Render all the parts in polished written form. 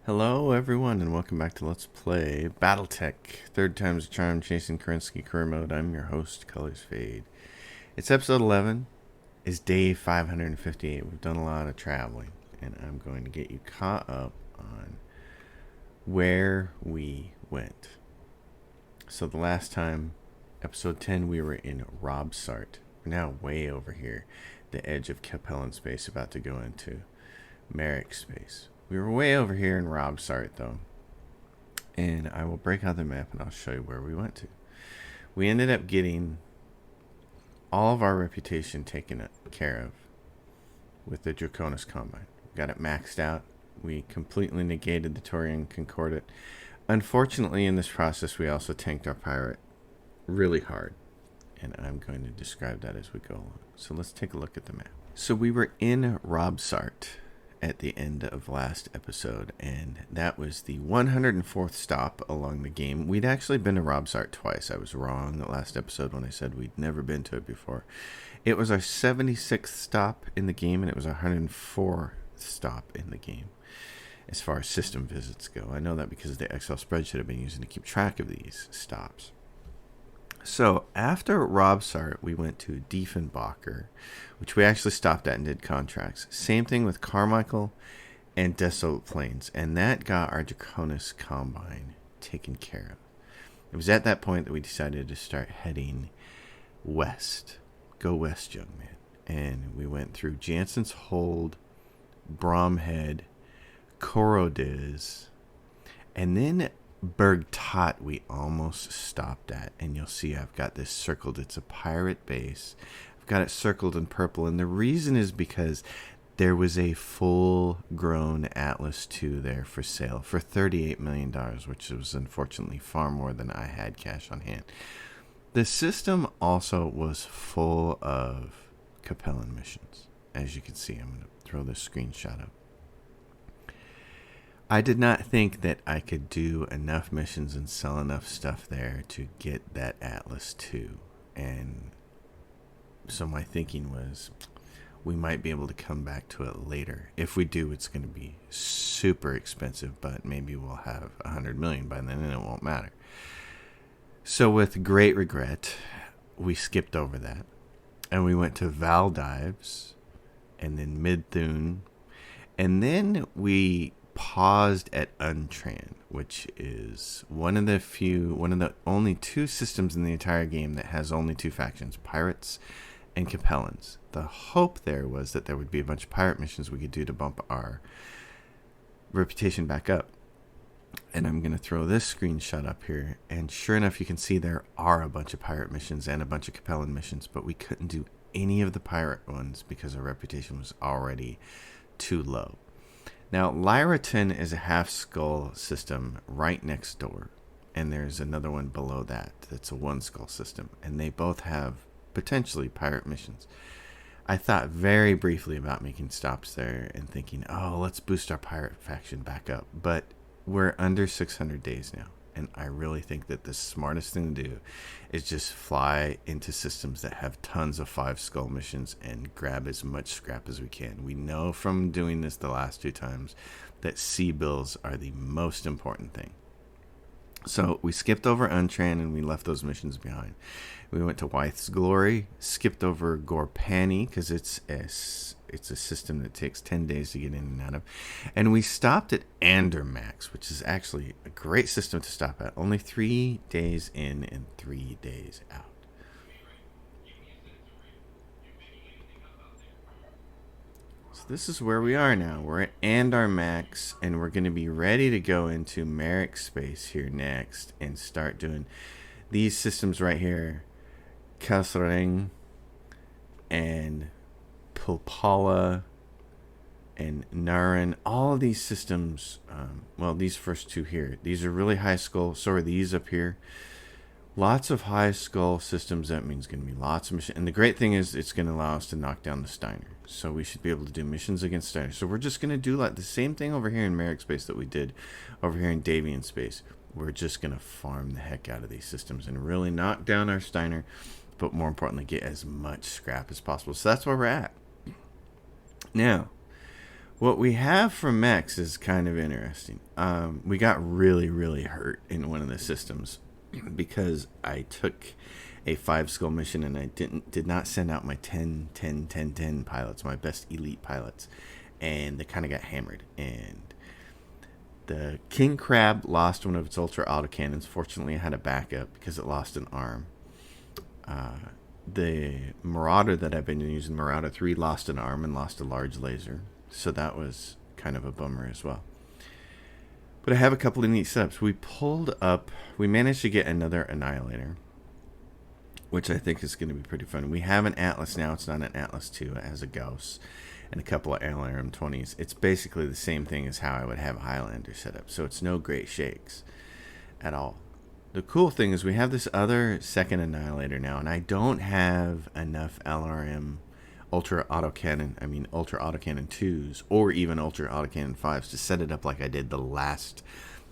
Hello, everyone, and welcome back to Let's Play Battletech. Third time's a charm, chasing Kerensky career mode. I'm your host, Colors Fade. It's episode 11. It's day 558. We've done a lot of traveling, and I'm going to get you caught up on where we went. So the last time, episode 10, we were in Robsart. We're now way over here, the edge of Capellan space, about to go into Merrick space. We were way over here in Robsart, though, and I will break out the map and I'll show you where we went to. We ended up getting all of our reputation taken care of with the Draconis Combine. We got it maxed out. We completely negated the Taurian Concordat. Unfortunately, in this process, we also tanked our pirate really hard, and I'm going to describe that as we go along. So let's take a look at the map. So we were in Robsart at the end of last episode, and that was the 104th stop along the game. We'd actually been to Robsart twice. I was wrong the last episode when I said we'd never been to it before. It was our 76th stop in the game, and it was our 104th stop in the game as far as system visits go. I know that because of the Excel spreadsheet I've been using to keep track of these stops. So after Robsart, we went to Diefenbacher, which we actually stopped at and did contracts. Same thing with Carmichael and Desolate Plains, and that got our Draconis Combine taken care of. It was at that point that we decided to start heading west. Go west, young man. And we went through Jansen's Hold, Bromhead, Korodiz, and then Bergtot we almost stopped at, and you'll see I've got this circled. It's a pirate base. I've got it circled in purple, and the reason is because there was a full-grown Atlas II there for sale for $38 million, which was unfortunately far more than I had cash on hand. The system also was full of Capellan missions. As you can see, I'm going to throw this screenshot up. I did not think that I could do enough missions and sell enough stuff there to get that Atlas II. And so my thinking was we might be able to come back to it later. If we do, it's going to be super expensive, but maybe we'll have 100 million by then and it won't matter. So with great regret, we skipped over that. And we went to Valdives and then Midthune. And then we paused at Untran, which is one of the only two systems in the entire game that has only two factions, pirates and Capellans. The hope there was that there would be a bunch of pirate missions we could do to bump our reputation back up. And I'm going to throw this screenshot up here, and sure enough, you can see there are a bunch of pirate missions and a bunch of Capellan missions, but we couldn't do any of the pirate ones because our reputation was already too low. Now, Lyraton is a half-skull system right next door, and there's another one below that that's a one-skull system, and they both have potentially pirate missions. I thought very briefly about making stops there and thinking, oh, let's boost our pirate faction back up, but we're under 600 days now, and I really think that the smartest thing to do is just fly into systems that have tons of 5-skull missions and grab as much scrap as we can. We know from doing this the last two times that sea bills are the most important thing. So we skipped over Untran and we left those missions behind. We went to Wythe's Glory, skipped over Gorpani because it's a system that takes 10 days to get in and out of. And we stopped at Andermax, which is actually a great system to stop at. Only 3 days in and 3 days out. So this is where we are now. We're at Andermax, and we're going to be ready to go into Merrick space here next and start doing these systems right here. Kasring and Pulpala and Naran, all of these systems, these first two here, these are really high skull. So are these up here. Lots of high skull systems. That means going to be lots of missions. And the great thing is it's going to allow us to knock down the Steiner. So we should be able to do missions against Steiner. So we're just going to do like the same thing over here in Merrick space that we did over here in Davian space. We're just going to farm the heck out of these systems and really knock down our Steiner, but more importantly, get as much scrap as possible. So that's where we're at. Now, What we have from Max is kind of interesting. We got really, really hurt in one of the systems because I took a 5 skill mission and I did not send out my 10, 10, 10, 10 pilots, my best elite pilots, and they kind of got hammered. And the King Crab lost one of its ultra autocannons. Fortunately, I had a backup because it lost an arm. The Marauder that I've been using, Marauder 3, lost an arm and lost a large laser. So that was kind of a bummer as well. But I have a couple of neat setups. We managed to get another Annihilator, which I think is going to be pretty fun. We have an Atlas now. It's not an Atlas 2. It has a Gauss and a couple of LRM 20s. It's basically the same thing as how I would have a Highlander set up. So it's no great shakes at all. The cool thing is we have this other second Annihilator now, and I don't have enough LRM Ultra Autocannon 2s or even Ultra Autocannon 5s to set it up like I did the last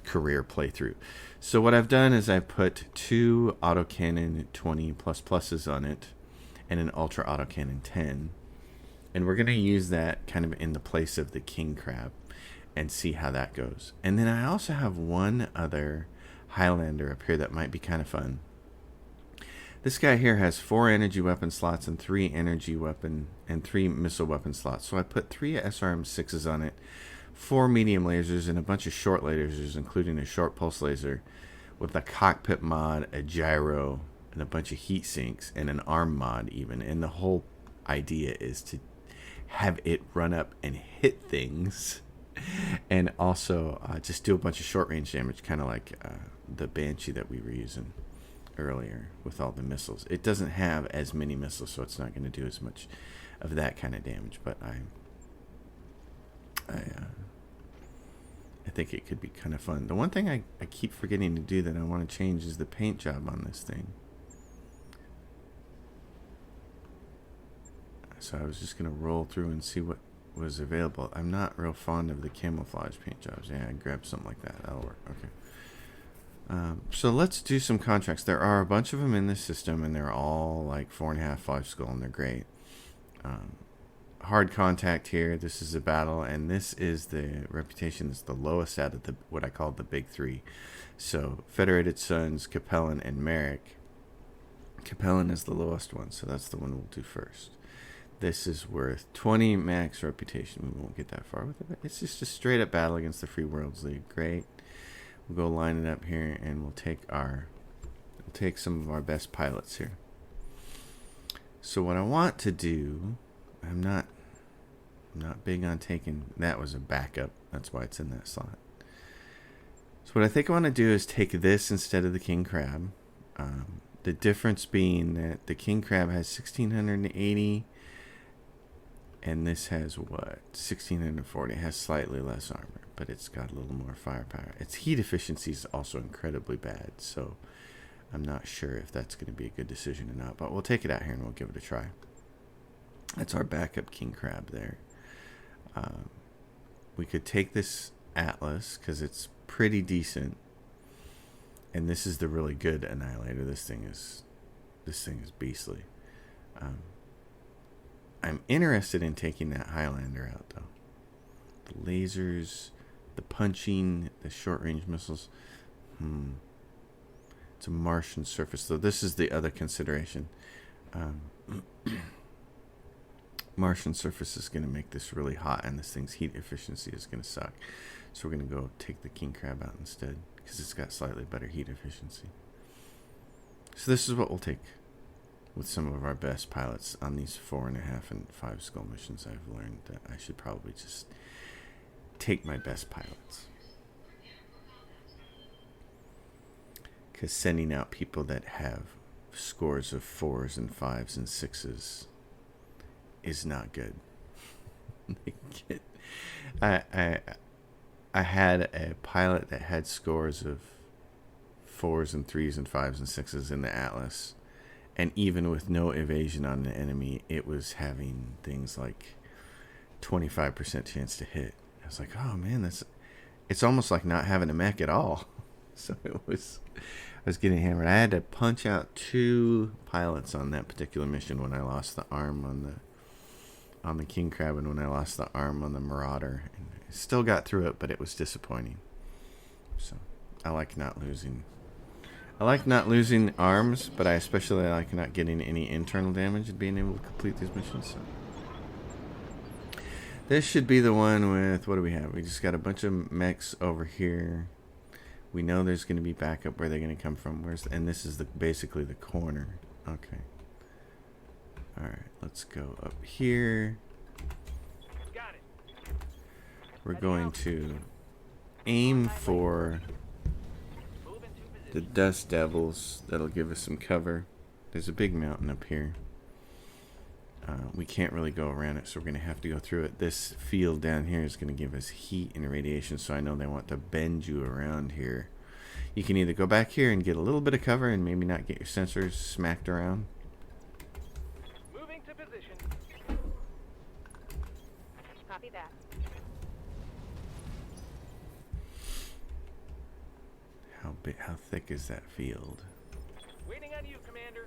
career playthrough. So what I've done is I've put 2 Autocannon 20++s on it and an Ultra Autocannon 10. And we're going to use that kind of in the place of the King Crab and see how that goes. And then I also have one other Highlander up here that might be kind of fun. This guy here has 4 energy weapon slots and 3 energy weapon and 3 missile weapon slots. So I put 3 SRM 6s on it, 4 medium lasers, and a bunch of short lasers, including a short pulse laser with a cockpit mod, a gyro, and a bunch of heat sinks, and an arm mod even. And the whole idea is to have it run up and hit things, and also just do a bunch of short range damage, kind of like the Banshee that we were using earlier with all the missiles. It doesn't have as many missiles, so it's not going to do as much of that kind of damage, but I think it could be kind of fun. The one thing I keep forgetting to do that I want to change is the paint job on this thing. So I was just going to roll through and see what was available. I'm not real fond of the camouflage paint jobs. Yeah, I grabbed something like that. That'll work. Okay. So let's do some contracts. There are a bunch of them in this system, and they're all like 4.5, 5 skill, and they're great. Hard contact here. This is a battle, and this is the reputation is the lowest out of the what I call the big 3. So Federated Sons, Capellan, and Merrick. Capellan is the lowest one, so that's the one we'll do first. This is worth 20 max reputation. We won't get that far with it, but it's just a straight up battle against the Free Worlds League. Great. We'll go line it up here, and we'll take some of our best pilots here. So what I want to do, I'm not big on taking. That was a backup. That's why it's in that slot. So what I think I want to do is take this instead of the King Crab. The difference being that the King Crab has 1680. And this has what? 1640. It has slightly less armor, but it's got a little more firepower. Its heat efficiency is also incredibly bad, so I'm not sure if that's going to be a good decision or not. But we'll take it out here and we'll give it a try. That's our backup King Crab there. We could take this Atlas because it's pretty decent, and this is the really good Annihilator. This thing is beastly. I'm interested in taking that Highlander out, though. The lasers, the punching, the short-range missiles. It's a Martian surface, though. This is the other consideration. Martian surface is going to make this really hot, and this thing's heat efficiency is going to suck. So we're going to go take the King Crab out instead, because it's got slightly better heat efficiency. So this is what we'll take with some of our best pilots on these 4.5 and 5 skill missions. I've learned that I should probably just take my best pilots, because sending out people that have scores of 4s and 5s and 6s is not good. I had a pilot that had scores of 4s and 3s and 5s and 6s in the Atlas, and even with no evasion on the enemy, it was having things like 25% chance to hit. I was like, oh man, it's almost like not having a mech at all. So I was getting hammered. I had to punch out 2 pilots on that particular mission when I lost the arm on on the king crab and when I lost the arm on the marauder. And I still got through it, but it was disappointing. So I like not losing. I like not losing arms, but I especially like not getting any internal damage and being able to complete these missions. So. This should be the one with, what do we have? We just got a bunch of mechs over here. We know there's going to be backup where they're going to come from. And this is basically the corner. Okay. Alright, let's go up here. Got it. We're going to aim for the dust devils. That'll give us some cover. There's a big mountain up here. We can't really go around it, so we're going to have to go through it. This field down here is going to give us heat and radiation, so I know they want to bend you around here. You can either go back here and get a little bit of cover and maybe not get your sensors smacked around. Moving to position. Copy that. How thick is that field? Waiting on you, Commander.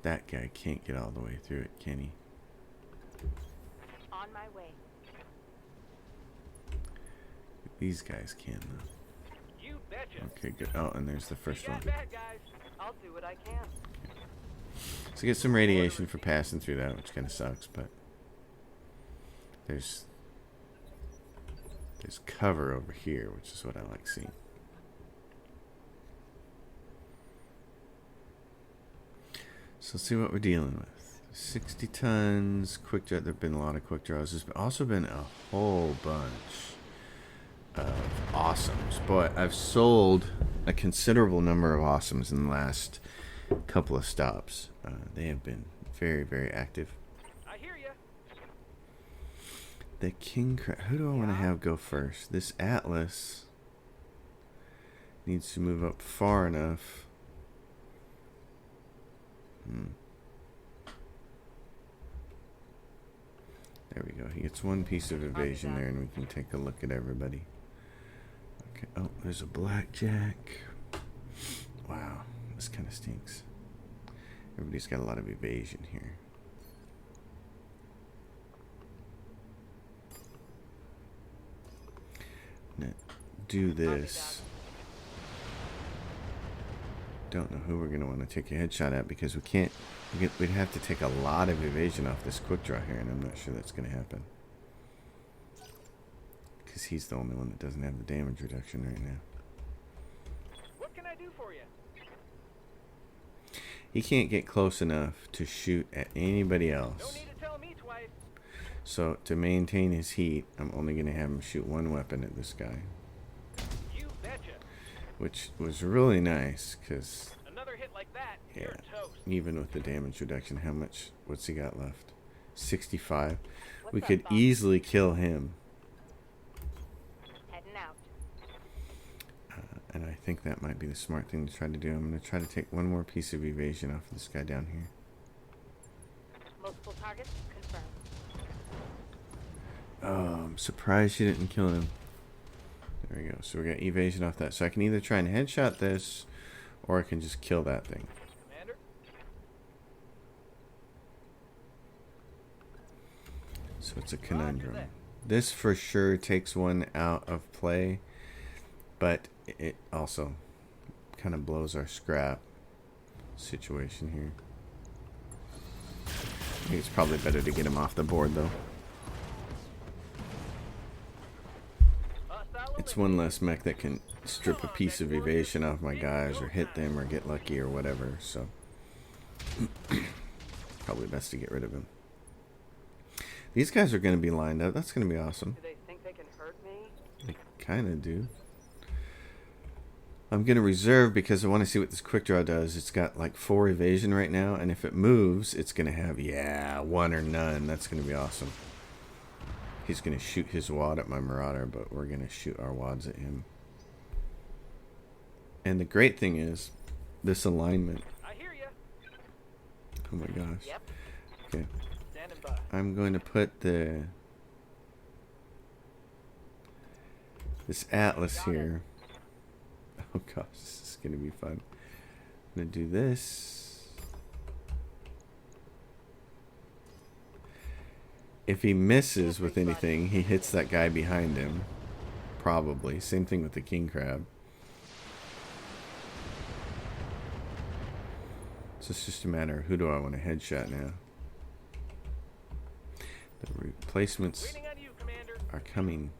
That guy can't get all the way through it, can he? On my way. These guys can, though. You betcha. Okay, good. Oh, and there's the first one. Bad guys. I'll do what I can. So get some radiation for passing through that, which kind of sucks, but there's cover over here, which is what I like seeing. So let's see what we're dealing with. 60 tons, quick draw. There have been a lot of quick draws. There's also been a whole bunch of awesomes. Boy, I've sold a considerable number of awesomes in the last couple of stops. They have been very, very active. I hear ya. The king crab. Who do I want to have go first? This Atlas needs to move up far enough. There we go. He gets one piece of evasion there, and we can take a look at everybody. Okay. Oh, there's a blackjack. Wow, this kind of stinks. Everybody's got a lot of evasion here. Now, do this. Don't know who we're going to want to take a headshot at because we can't. We'd have to take a lot of evasion off this quick draw here, and I'm not sure that's going to happen. Because he's the only one that doesn't have the damage reduction right now. What can I do for you? He can't get close enough to shoot at anybody else. Don't need to tell me twice. So to maintain his heat, I'm only going to have him shoot one weapon at this guy. You betcha. Which was really nice, because Another hit like that, you're toast. Even with the damage reduction, what's he got left? 65. We What's could up, boss? easily kill him. Heading out. And I think that might be the smart thing to try to do. I'm going to try to take one more piece of evasion off of this guy down here. Multiple targets confirmed. Oh, I'm surprised she didn't kill him. There we go. So we got evasion off that. So I can either try and headshot this, or I can just kill that thing. Commander? So it's a conundrum. This for sure takes one out of play, but it also kind of blows our scrap situation here. I think it's probably better to get him off the board, though. It's one less mech that can strip a piece of evasion off my guys or hit them or get lucky or whatever, so probably best to get rid of him. These guys are going to be lined up. That's going to be awesome. Do they think they can hurt me? They kind of do. I'm going to reserve because I want to see what this quick draw does. It's got like 4 evasion right now, and if it moves, it's going to have, 1 or none. That's going to be awesome. He's going to shoot his wad at my Marauder, but we're going to shoot our wads at him. And the great thing is, this alignment. I hear ya. Oh my gosh. Yep. Okay. Standing by. I'm going to put this Atlas here. Oh gosh, this is going to be fun. I'm going to do this. if he misses with anything, he hits that guy behind him. Probably. Same thing with the king crab. So it's just a matter of who do I want to headshot now. The replacements Waiting on you, Commander. are coming.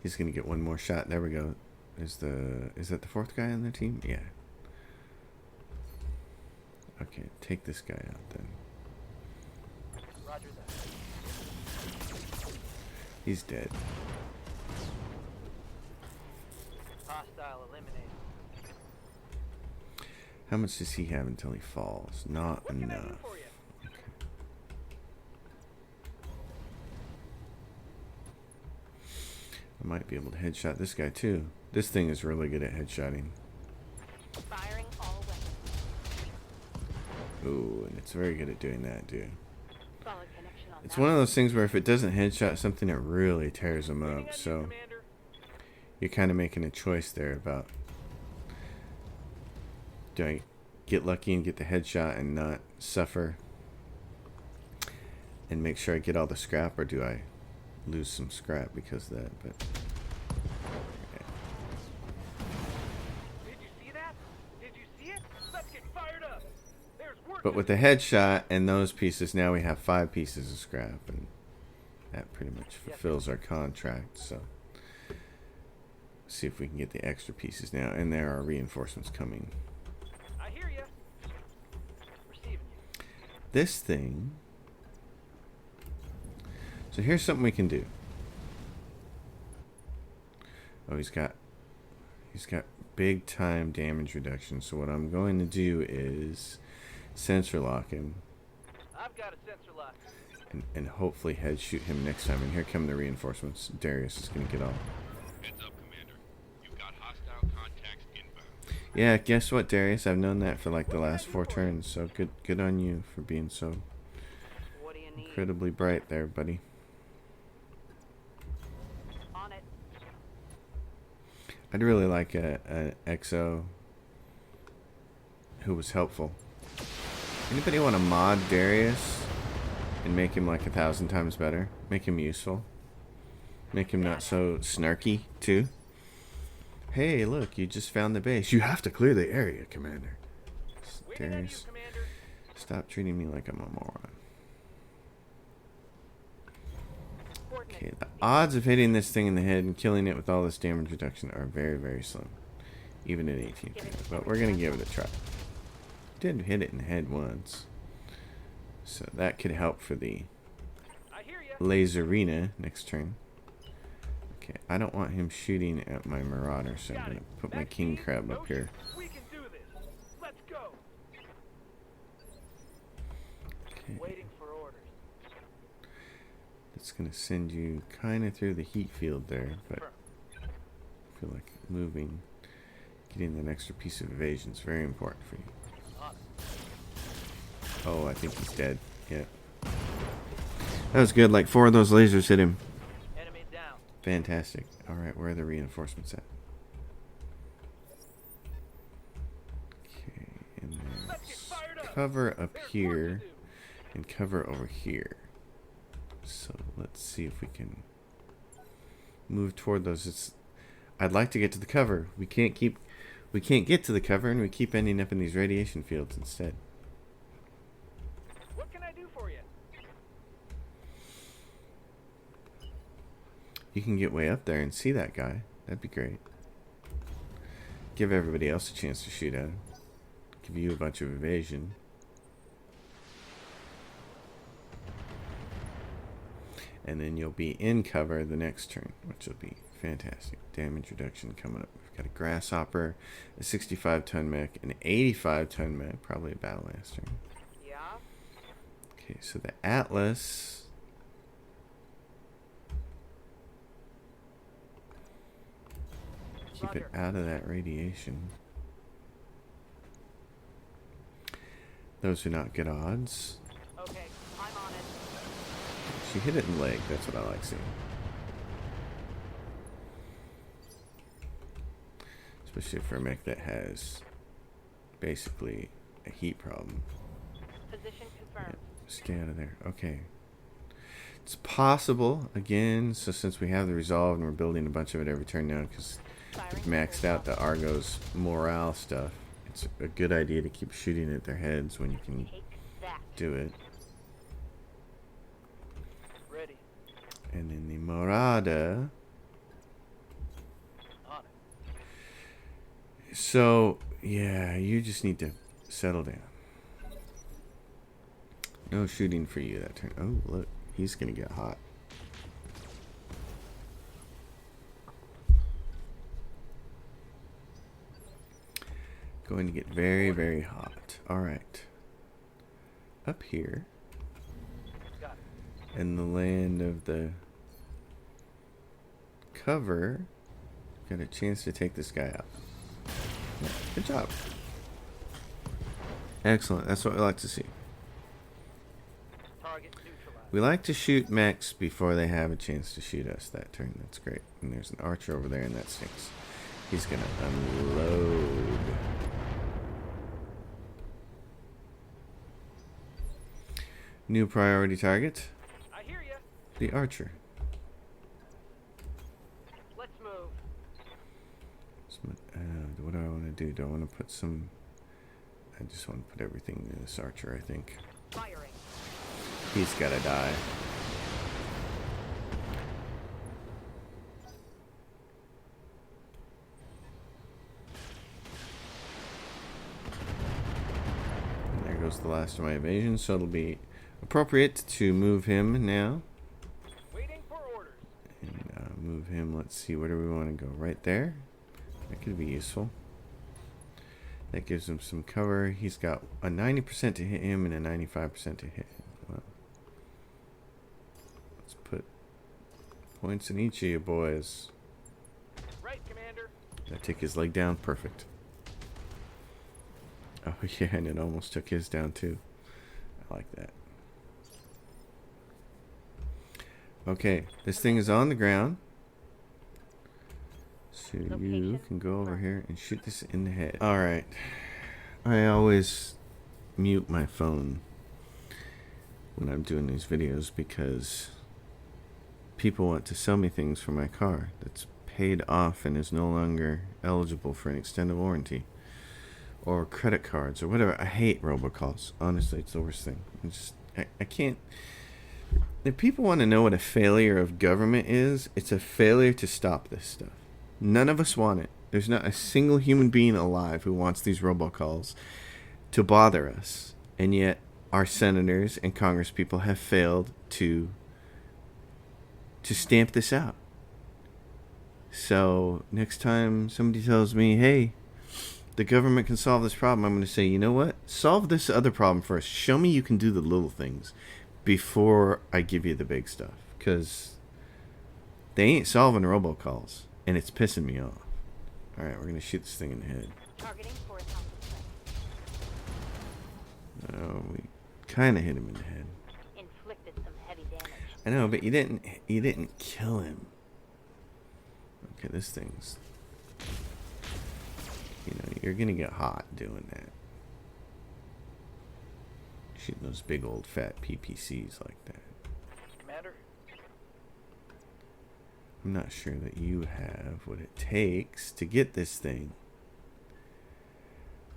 He's gonna get one more shot. There we go. Is that the fourth guy on their team? Yeah. Okay, take this guy out then. Roger that. He's dead. Hostile eliminated. How much does he have until he falls? Not What can I do enough. for you? I might be able to headshot this guy too. This thing is really good at headshotting. Firing all weapons. Ooh, and it's very good at doing that too. Solid connection on It's that. one of those things where if it doesn't headshot something, it really tears them Waiting on up. you, So Commander. you're kind of making a choice there about, do I get lucky and get the headshot and not suffer and make sure I get all the scrap, or do I lose some scrap because of that? But Did you see that? Did you see it? Let's get fired up. There's work. But to with do. the headshot and those pieces, now we have 5 pieces of scrap, and that pretty much fulfills our contract. So, see if we can get the extra pieces now. And there are reinforcements coming. I hear you. Receiving you. This thing. So here's something we can do. Oh, he's got big time damage reduction. So what I'm going to do is sensor lock him. I've got a sensor lock. And hopefully head shoot him next time. And here come the reinforcements. Darius is going to get off. Heads up, Commander. You've got hostile contacts inbound. Yeah, guess what, Darius? I've known that for like the last 4 turns. So good on you for being so What do you need? incredibly bright there, buddy. On it. I'd really like a XO who was helpful. Anybody want to mod Darius and make him like 1,000 times better? Make him useful. Make him not so snarky too. Hey, look, you just found the base. You have to clear the area, Commander. Waiting on you, Darius, Commander. stop treating me like I'm a moron. Okay, the odds of hitting this thing in the head and killing it with all this damage reduction are very, very slim. Even at 18. But we're going to give it a try. Did hit it in the head once. So that could help for the I hear you. Laserina next turn. Okay, I don't want him shooting at my Marauder, so I'm Got going it. to put my Back King team, Crab up motion. here. We can do this. Let's go. Okay, Waiting for orders. that's going to send you kind of through the heat field there, but I feel like moving, getting that extra piece of evasion is very important for you. Oh, I think he's dead. Yeah. That was good. Like 4 of those lasers hit him. Enemy down. Fantastic. Alright, where are the reinforcements at? Okay, and then Let's get fired up. cover up There's work to here do. and cover over here. So let's see if we can move toward those. I'd like to get to the cover. We can't get to the cover, and we keep ending up in these radiation fields instead. What can I do for you? You can get way up there and see that guy. That'd be great. Give everybody else a chance to shoot at him. Give you a bunch of evasion. And then you'll be in cover the next turn, which will be fantastic. Damage reduction coming up. We've got a Grasshopper, a 65-ton mech, an 85-ton mech, probably a Battle Master. Yeah. Okay, so the Atlas. Keep it out of that radiation. Those are not good odds. Okay, I'm on it. She hit it in the leg. That's what I like seeing. Especially for a mech that has basically a heat problem. Position confirmed. Confirmed. Stay out of there. Okay. It's possible, again, so since we have the resolve and we're building a bunch of it every turn now because we've maxed out the Argo's morale stuff, it's a good idea to keep shooting at their heads when you can Take that. do it. Ready. And then the Morada. On it. So, yeah, you just need to settle down. No shooting for you that turn. Oh, look. He's going to get hot. Going to get very, very hot. Alright. Up here, Got it. in the land of the cover, got a chance to take this guy out. Yeah, good job. Excellent. That's what we like to see. Target neutralized. We like to shoot mechs before they have a chance to shoot us that turn. That's great. And there's an archer over there, and that stinks. He's going to unload. New priority target, I hear ya. the archer. Let's move. What do I want to do? Do I want to put some... I just want to put everything in this archer, I think. Firing. He's got to die. And there goes the last of my evasion, so it'll be appropriate to move him now. Waiting for orders. And move him, let's see, where do we want to go? Right there? That could be useful. That gives him some cover. He's got a 90% to hit him and a 95% to hit him. Well, let's put points in each of you boys. Right, Commander. That took his leg down. Perfect. Oh, yeah, and it almost took his down, too. I like that. Okay, this thing is on the ground. So you can go over here and shoot this in the head. Alright. I always mute my phone when I'm doing these videos because people want to sell me things for my car that's paid off and is no longer eligible for an extended warranty. Or credit cards or whatever. I hate robocalls. Honestly, it's the worst thing. I can't... If people want to know what a failure of government is, it's a failure to stop this stuff. None of us want it. There's not a single human being alive who wants these robocalls to bother us. And yet, our senators and congresspeople have failed to stamp this out. So, next time somebody tells me, hey, the government can solve this problem, I'm going to say, you know what? Solve this other problem first. Show me you can do the little things before I give you the big stuff. Because they ain't solving robocalls. And it's pissing me off. Alright, we're going to shoot this thing in the head. Targeting for a thousand. Oh, we kind of hit him in the head. Inflicted some heavy damage. I know, but you didn't kill him. Okay, this thing's... You know, you're going to get hot doing that. Shooting those big old fat PPCs like that. Commander. I'm not sure that you have what it takes to get this thing.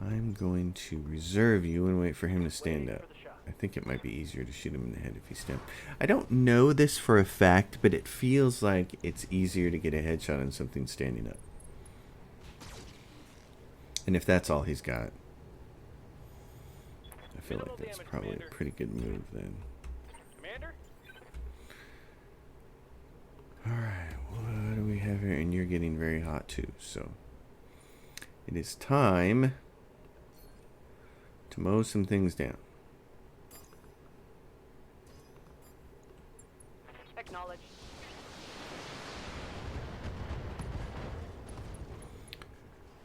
I'm going to reserve you and wait for him to stand Waiting up. for the shot. I think it might be easier to shoot him in the head if he stands. I don't know this for a fact, but it feels like it's easier to get a headshot on something standing up. And if that's all he's got, I feel like that's probably a pretty good move then. Commander. Alright, what do we have here? And you're getting very hot too, so it is time to mow some things down. Acknowledged.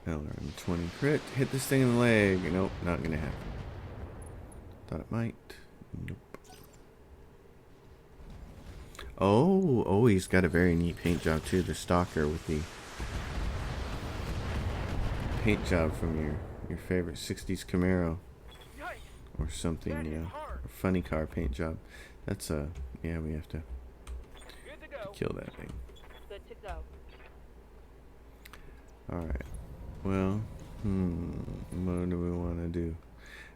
LRM 20 crit. Hit this thing in the leg. Nope, not gonna happen. Thought it might. Nope. Oh, he's got a very neat paint job too. The stalker with the paint job from your favorite 60s Camaro Yikes. or something, That you hit know, hard. or funny car paint job. That's yeah, we have to Good to go. kill that thing. Good to go. Alright. Well, what do we want to do?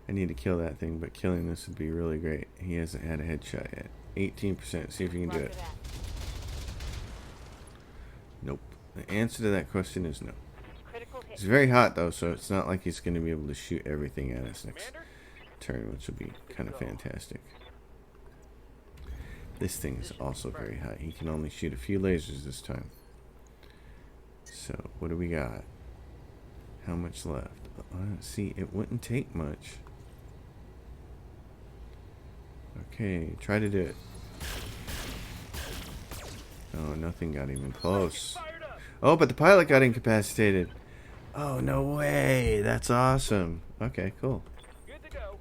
I need to kill that thing, but killing this would be really great. He hasn't had a headshot yet. 18%. See if you can do Roger it. that. Nope. The answer to that question is no. Critical hit. He's very hot, though, so it's not like he's going to be able to shoot everything at us next Commander? turn, which would be kind of fantastic. This thing is also very hot. He can only shoot a few lasers this time. So, what do we got? How much left? See, it wouldn't take much. Okay, try to do it. Oh, nothing got even close. Fired up. Oh, but the pilot got incapacitated. Oh, no way. That's awesome. Okay, cool. Good to go.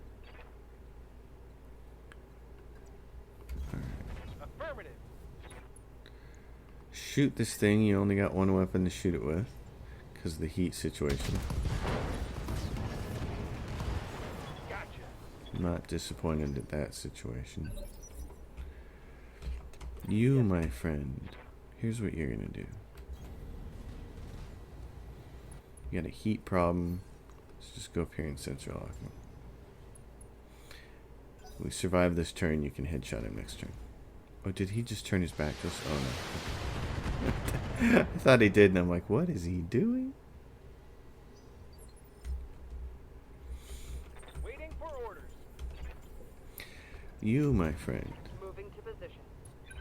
Affirmative. Shoot this thing. You only got one weapon to shoot it with because of the heat situation. Gotcha. I'm not disappointed at that situation. You, my friend, here's what you're going to do. You got a heat problem. Let's just go up here and sensor lock him. If we survive this turn, you can headshot him next turn. Oh, did he just turn his back to us? Oh, no. I thought he did, and I'm like, what is he doing? Waiting for orders. You, my friend, Moving to position.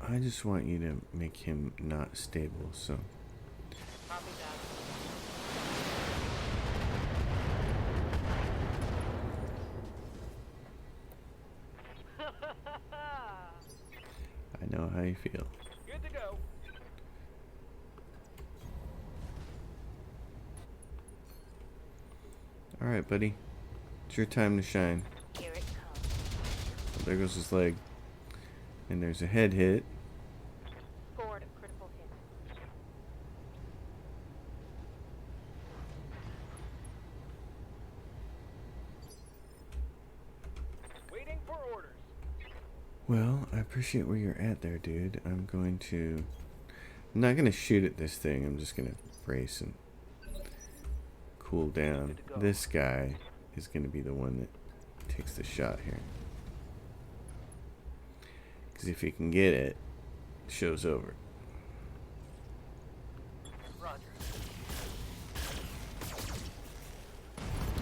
I just want you to make him not stable, so... Copy that. I know how you feel. Good to go. Alright, buddy. It's your time to shine. Here it comes. There goes his leg. And there's a head hit. Scored a critical hit. Waiting for orders. Well, I appreciate where you're at there, dude. I'm not gonna shoot at this thing. I'm just gonna brace and cool down. This guy is gonna be the one that takes the shot here. Because if he can get it, show's over. Roger.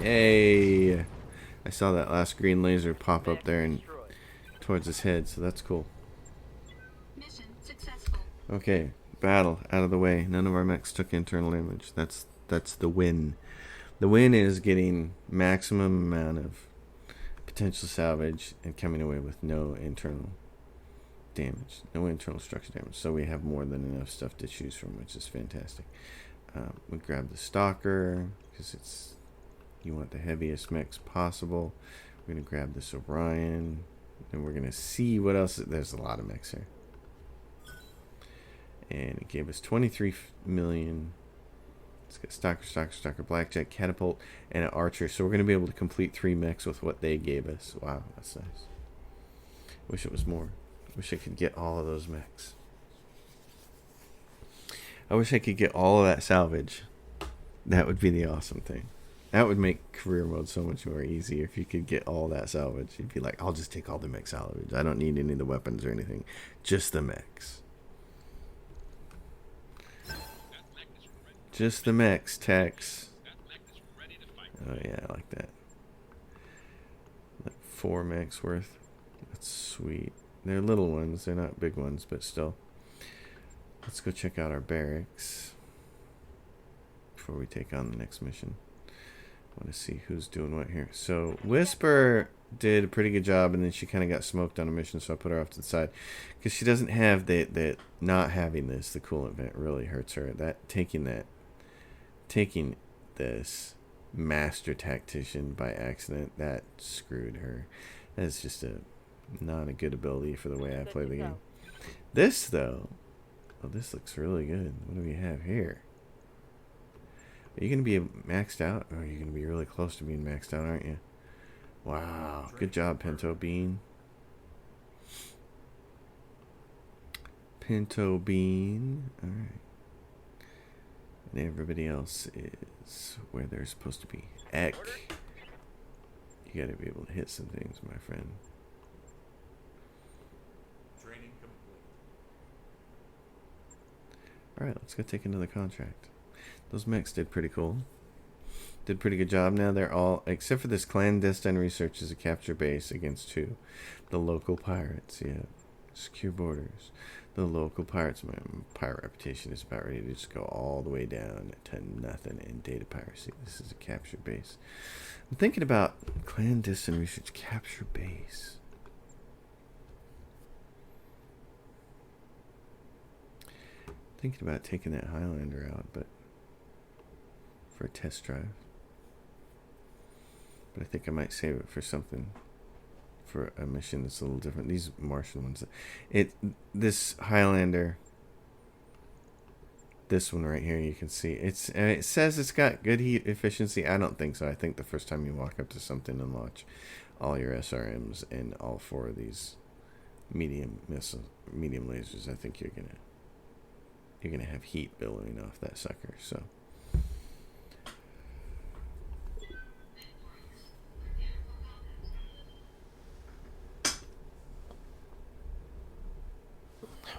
Yay! I saw that last green laser pop up there and Destroyed. towards his head, so that's cool. Mission successful. Okay, battle out of the way. None of our mechs took internal damage. That's the win. The win is getting maximum amount of potential salvage and coming away with no internal damage, no internal structure damage. So we have more than enough stuff to choose from, which is fantastic. We grab the Stalker because you want the heaviest mechs possible. We're gonna grab this Orion, and we're gonna see what else. There's a lot of mechs here. And it gave us 23 million. It's got Stalker, Blackjack, Catapult, and an Archer. So we're going to be able to complete 3 mechs with what they gave us. Wow, that's nice. Wish it was more. Wish I could get all of those mechs. I wish I could get all of that salvage. That would be the awesome thing. That would make career mode so much more easy if you could get all that salvage. You'd be like, I'll just take all the mech salvage. I don't need any of the weapons or anything. Just the mechs. Just the mechs, Tex. Oh yeah, I like that. Like 4 mechs worth. That's sweet. They're little ones. They're not big ones, but still. Let's go check out our barracks before we take on the next mission. I want to see who's doing what here. So Whisper did a pretty good job, and then she kind of got smoked on a mission, so I put her off to the side because she doesn't have the not having this. The coolant vent really hurts her. Taking this master tactician by accident, that screwed her. That's just not a good ability for the way I play the game. This though, oh, this looks really good. What do we have here? Are you going to be maxed out? Or are you going to be really close to being maxed out, aren't you? Wow. Good job, Pinto Bean. Pinto Bean. Alright. And everybody else is where they're supposed to be. Eck. You gotta be able to hit some things, my friend. Training complete. Alright, let's go take another contract. Those mechs did pretty cool. Did a pretty good job. Now they're all, except for this clandestine research, is a capture base against who? The local pirates, yeah. Secure borders. The local pirates. My pirate reputation is about ready to just go all the way down to nothing in data piracy. This is a capture base. I'm thinking about clandestine research capture base. Thinking about taking that Highlander out, but for a test drive. But I think I might save it for something, for a mission that's a little different. These Martian ones, this Highlander, this one right here, you can see it says it's got good heat efficiency. I don't think so. I think the first time you walk up to something and launch all your SRMs and all 4 of these medium lasers, I think you're gonna have heat billowing off that sucker. So.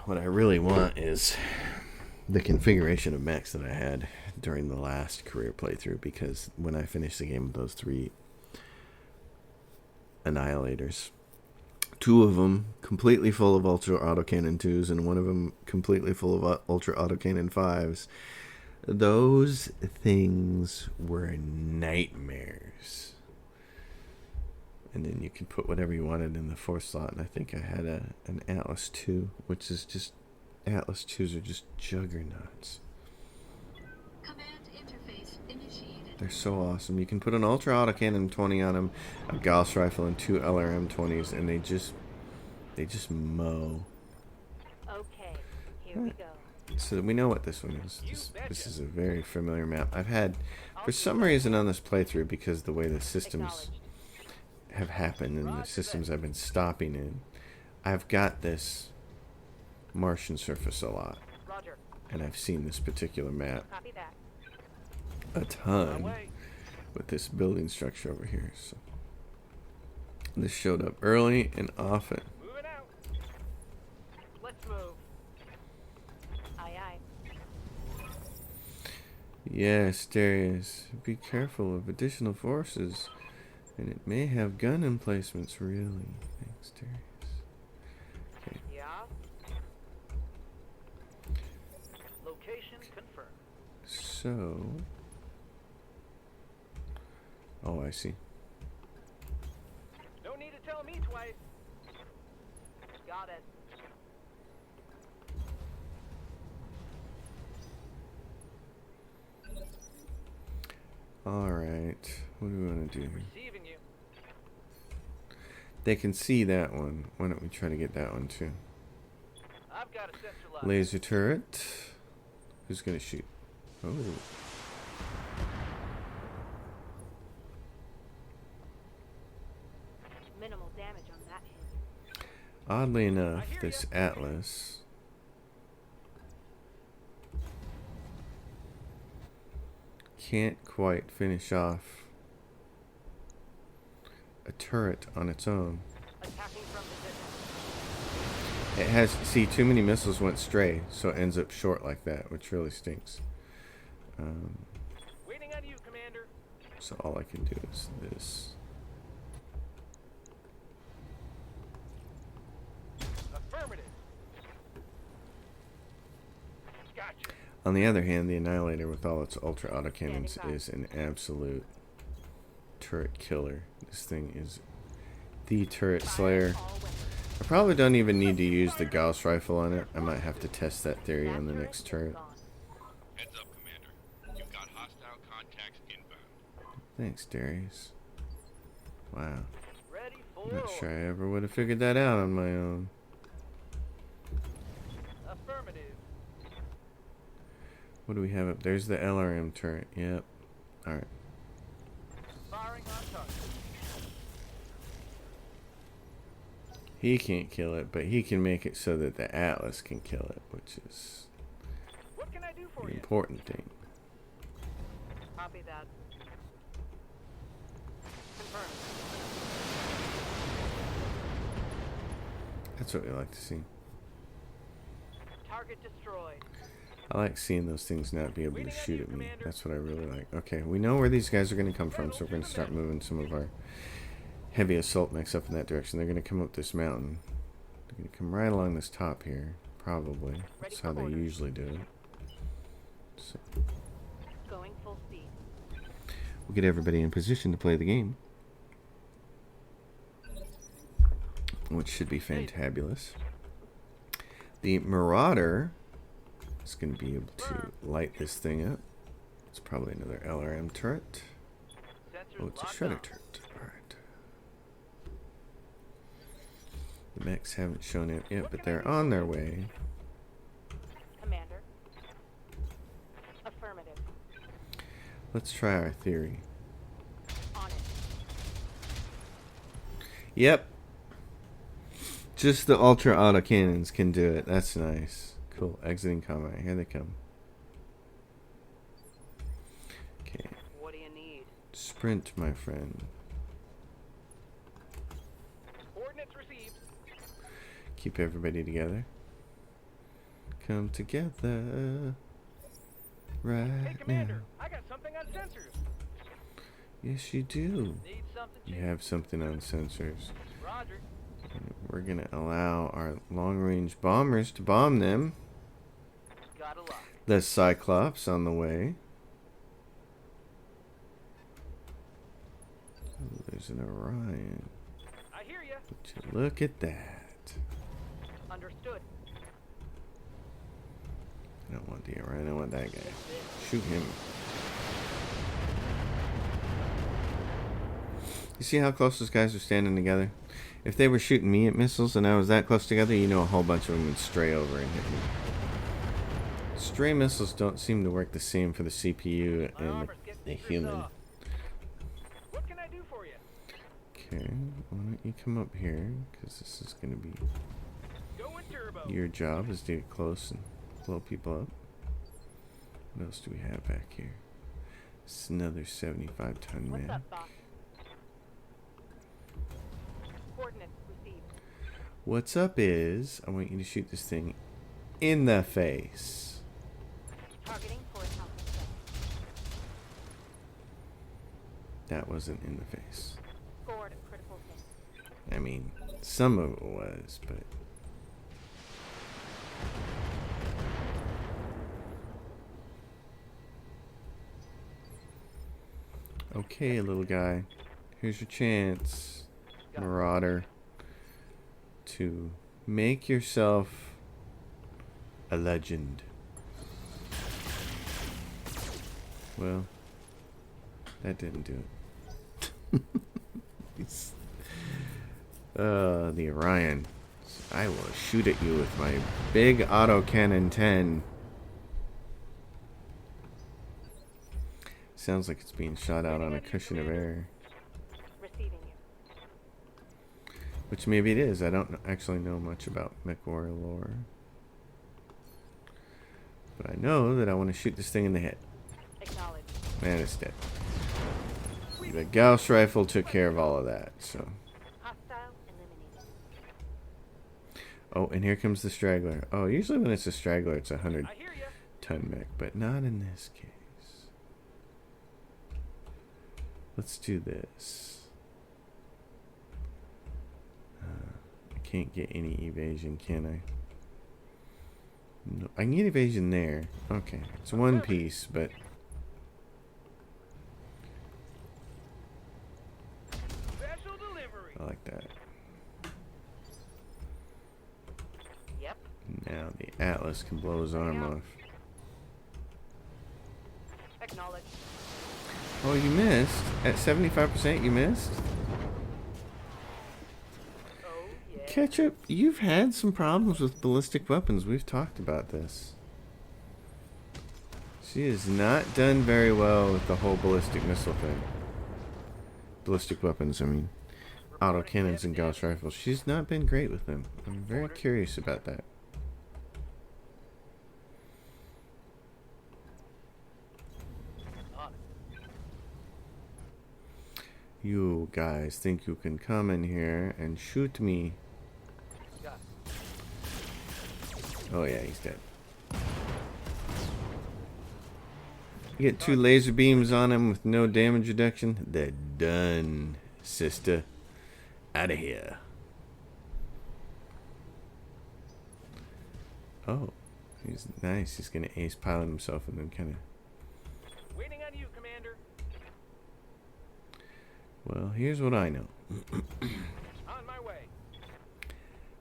What I really want is the configuration of mechs that I had during the last career playthrough, because when I finished the game with those 3 Annihilators, 2 of them completely full of Ultra Autocannon 2s and 1 of them completely full of Ultra Autocannon 5s, those things were nightmares. And then you can put whatever you wanted in the 4th slot. And I think I had an Atlas 2, which is just... Atlas 2s are just juggernauts. Command interface initiated. They're so awesome. You can put an Ultra Autocannon 20 on them, a Gauss Rifle, and 2 LRM 20s, and they just mow. Okay, here we go. So we know what this one is. This is a very familiar map. I've had, for some reason on this playthrough, because the way the systems have happened and the systems I've been stopping in, I've got this Martian surface a lot. Roger. And I've seen this particular map Copy that. a ton Away. with this building structure over here. So this showed up early and often. Moving out. Let's move. Aye, aye. Yes, Darius. Be careful of additional forces. And it may have gun emplacements, really. Thanks, Darius. Okay. Yeah. Location confirmed. So... Oh, I see. No need to tell me twice. Got it. Alright. What do we want to do? Receiving you. They can see that one. Why don't we try to get that one, too? I've got a sensor lock. Laser turret. Who's going to shoot? Oh. Minimal damage on that hit. Oddly enough, this Atlas can't quite finish off a turret on its own. Attacking from the distance. It has, see, too many missiles went stray, so it ends up short like that, which really stinks. Waiting on you, Commander. So all I can do is this. Affirmative. Gotcha. On the other hand, the Annihilator with all its ultra autocannons is an absolute turret killer. This thing is the turret slayer. I probably don't even need to use the Gauss rifle on it. I might have to test that theory on the next turret. Heads up, Commander. You've got hostile contacts inbound. Thanks, Darius. Wow. Ready for I'm not sure order. I ever would have figured that out on my own. Affirmative. What do we have up? There's the LRM turret. Yep. Alright. Firing on target. He can't kill it, but he can make it so that the Atlas can kill it, which is What can I do for the you? important thing. Copy that. Confirmed. That's what we like to see. Target destroyed. I like seeing those things not be able to Waiting on shoot you, at me. Commander. That's what I really like. Okay, we know where these guys are going to come from, so we're going to start moving some of our heavy assault mechs up in that direction. They're going to come up this mountain. They're going to come right along this top here, probably. That's how they usually do it. So Going full speed. we'll get everybody in position to play the game, which should be fantabulous. The Marauder is going to be able to light this thing up. It's probably another LRM turret. Sensors Oh, it's a locked shredder on. turret. Alright. The mechs haven't shown up yet, but they're on their way. Commander. Affirmative. Let's try our theory. On it. Yep. Just the ultra auto cannons can do it. That's nice. Cool. Exiting combat. Here they come. Okay. What do you need? Sprint, my friend. Coordinates received. Keep everybody together. Come together. Right Hey, now. Commander, I got something on sensors. Yes, you do. Need something You cheap? have something on sensors. Roger. We're going to allow our long-range bombers to bomb them. Got a lock. The Cyclops on the way. Oh, there's an Orion. I hear ya. Would you look at that? Understood. I don't want the Orion, I want that guy. Shoot him. You see how close those guys are standing together? If they were shooting me at missiles and I was that close together, you know a whole bunch of them would stray over and hit me. Stray missiles don't seem to work the same for the CPU My and armor's getting the stripped human. off. What can I do for you? Okay, why don't you come up here? Because this is going to be Going turbo. your job, is to get close and blow people up. What else do we have back here? It's another 75-ton What's man. up, boss? Coordinates received. What's up is, I want you to shoot this thing in the face. Targeting for an alpha set. That wasn't in the face. Scored a critical hit. I mean, some of it was, but... Okay, little guy. Here's your chance, Marauder, to make yourself a legend. Well, that didn't do it. The Orion. I will shoot at you with my big autocannon 10. Sounds like it's being shot out on a cushion of air. Receiving you. Which maybe it is. I don't actually know much about MechWarrior lore. But I know that I want to shoot this thing in the head. Acknowledged. Man, it's dead. The Gauss rifle took care of all of that, so... Hostile eliminated. Oh, and here comes the straggler. Oh, usually when it's a straggler, it's a I hear ya. 100-ton mech, but not in this case. Let's do this. I can't get any evasion, can I? No, I can get evasion there. Okay, it's one piece, but... Special delivery. I like that. Yep. Now the Atlas can blow his arm off. Acknowledged. Oh, you missed. At 75%, you missed? Oh, yeah. Ketchup, you've had some problems with ballistic weapons. We've talked about this. She has not done very well with the whole ballistic missile thing. Ballistic weapons, I mean. autocannons and Gauss rifles. She's not been great with them. I'm very curious about that. You guys think you can come in here and shoot me? Oh yeah, he's dead. You get 2 laser beams on him with no damage reduction. They're done, sister. Out of here. Oh, he's nice. He's gonna ace pilot himself and then kind of. Waiting on you, Commander. Well, here's what I know. On my way.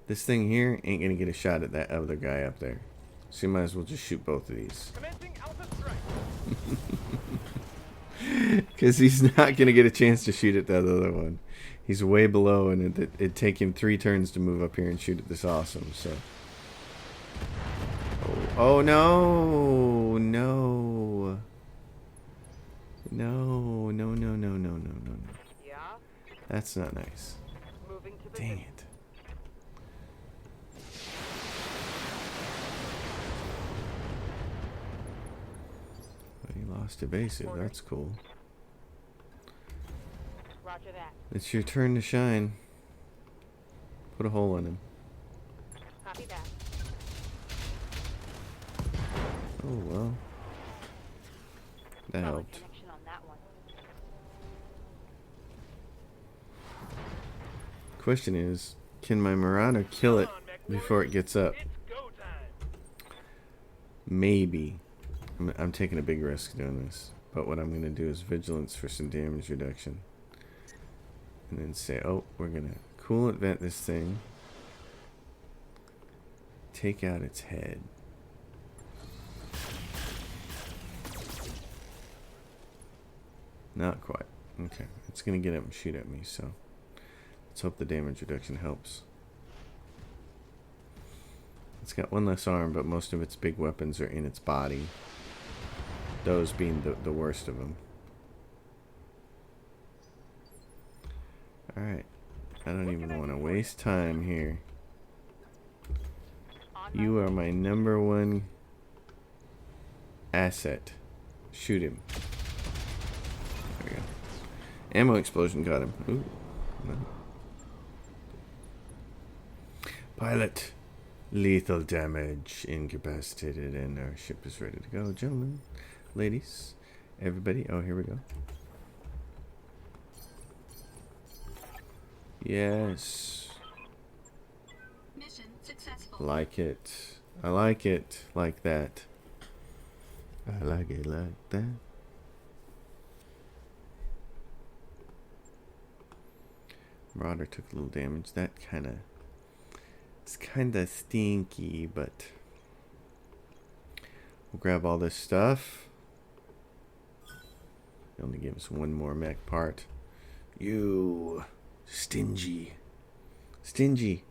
This thing here ain't gonna get a shot at that other guy up there. So you might as well just shoot both of these. Commencing Alpha Strike. Because he's not going to get a chance to shoot at that other one. He's way below, and it'd take him 3 turns to move up here and shoot at this awesome. So, oh no, no, no, no, no, no, no, no, no. Yeah? That's not nice. Moving to Dang position. it. He lost evasive. That's cool. Roger that. It's your turn to shine. Put a hole in him. Copy that. Oh well. That Solid helped. connection on that one. Question is, can my Marauder kill it before it gets up? It's go time. Maybe. I'm taking a big risk doing this. But what I'm going to do is vigilance for some damage reduction. And then say, oh, we're going to coolant vent this thing. Take out its head. Not quite. Okay. It's going to get up and shoot at me, so let's hope the damage reduction helps. It's got 1 less arm, but most of its big weapons are in its body. Those being the worst of them. Alright. I don't even want to waste time here. You are my #1 asset. Shoot him. There we go. Ammo explosion got him. Ooh. No. Pilot. Lethal damage. Incapacitated. And our ship is ready to go. Gentlemen. Ladies. Everybody. Oh, here we go. Yes. Mission successful. Like it. I like it like that. I like it like that. Marauder took a little damage. That it's kinda stinky, but we'll grab all this stuff. They only gave us 1 more mech part. You stingy. Stingy.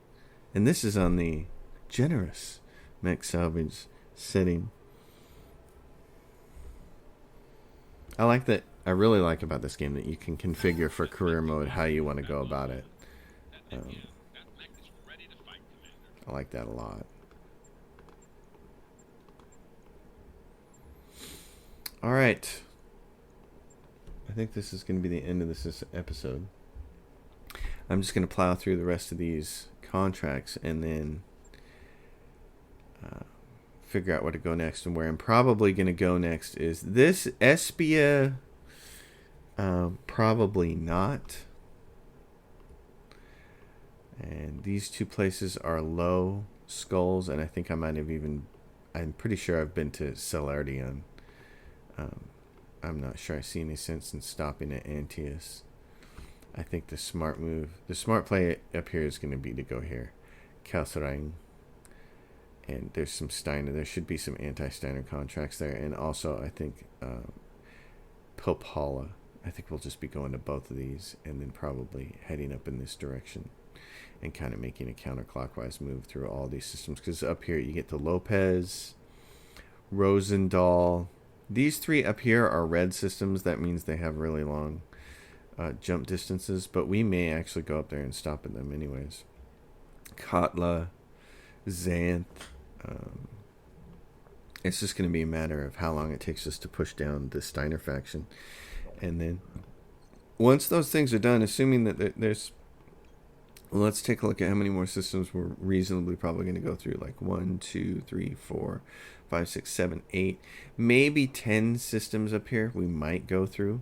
And this is on the generous mech salvage setting. I like that. I really like about this game that you can configure for career mode how you want to go about it. I like that a lot. All right. I think this is going to be the end of this episode. I'm just going to plow through the rest of these contracts and then figure out where to go next. And where I'm probably going to go next is this Espia. Probably not. And these 2 places are low skulls, and I think I might have even. I'm pretty sure I've been to Celardion. I'm not sure I see any sense in stopping at Antius. I think the smart play up here is going to be to go here. Kalsarang. And there's some Steiner. There should be some anti-Steiner contracts there. And also, I think Pilpala. I think we'll just be going to both of these and then probably heading up in this direction and kind of making a counterclockwise move through all these systems. Because up here you get the Lopez, Rosendahl. These 3 up here are red systems. That means they have really long jump distances, but we may actually go up there and stop at them anyways. Katla, Xanth. It's just going to be a matter of how long it takes us to push down the Steiner faction. And then once those things are done, assuming that there's... Let's take a look at how many more systems we're reasonably probably going to go through. Like 1, 2, 3, 4, 5, 6, 7, 8. Maybe 10 systems up here we might go through.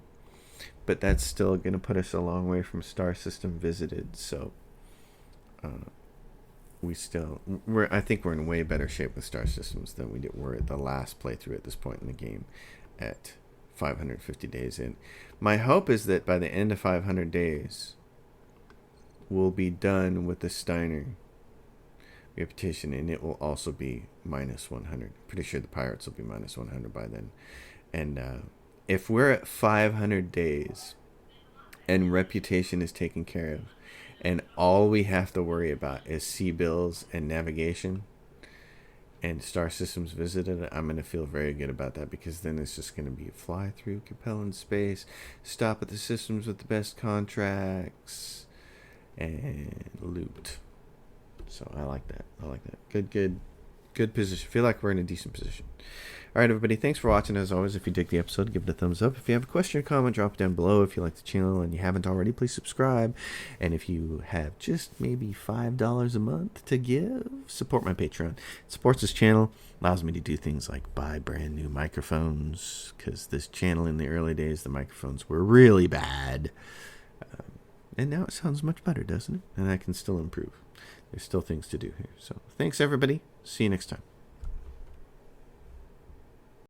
But that's still going to put us a long way from star system visited. So I think we're in way better shape with star systems than we were at the last playthrough at this point in the game at 550 days in. My hope is that by the end of 500 days, we'll be done with the Steiner reputation, and it will also be minus 100. Pretty sure the pirates will be minus 100 by then. And if we're at 500 days and reputation is taken care of, and all we have to worry about is sea bills and navigation and star systems visited, I'm going to feel very good about that, because then it's just going to be fly through Capellan space, stop at the systems with the best contracts, and loot. So I like that. Good position. Feel like we're in a decent position. All right, everybody. Thanks for watching. As always, if you dig the episode, give it a thumbs up. If you have a question or comment, drop it down below. If you like the channel and you haven't already, please subscribe. And if you have just maybe $5 a month to give, support my Patreon. It supports this channel, allows me to do things like buy brand new microphones, because this channel in the early days, the microphones were really bad. And now it sounds much better, doesn't it? And I can still improve. There's still things to do here. So thanks, everybody. See you next time.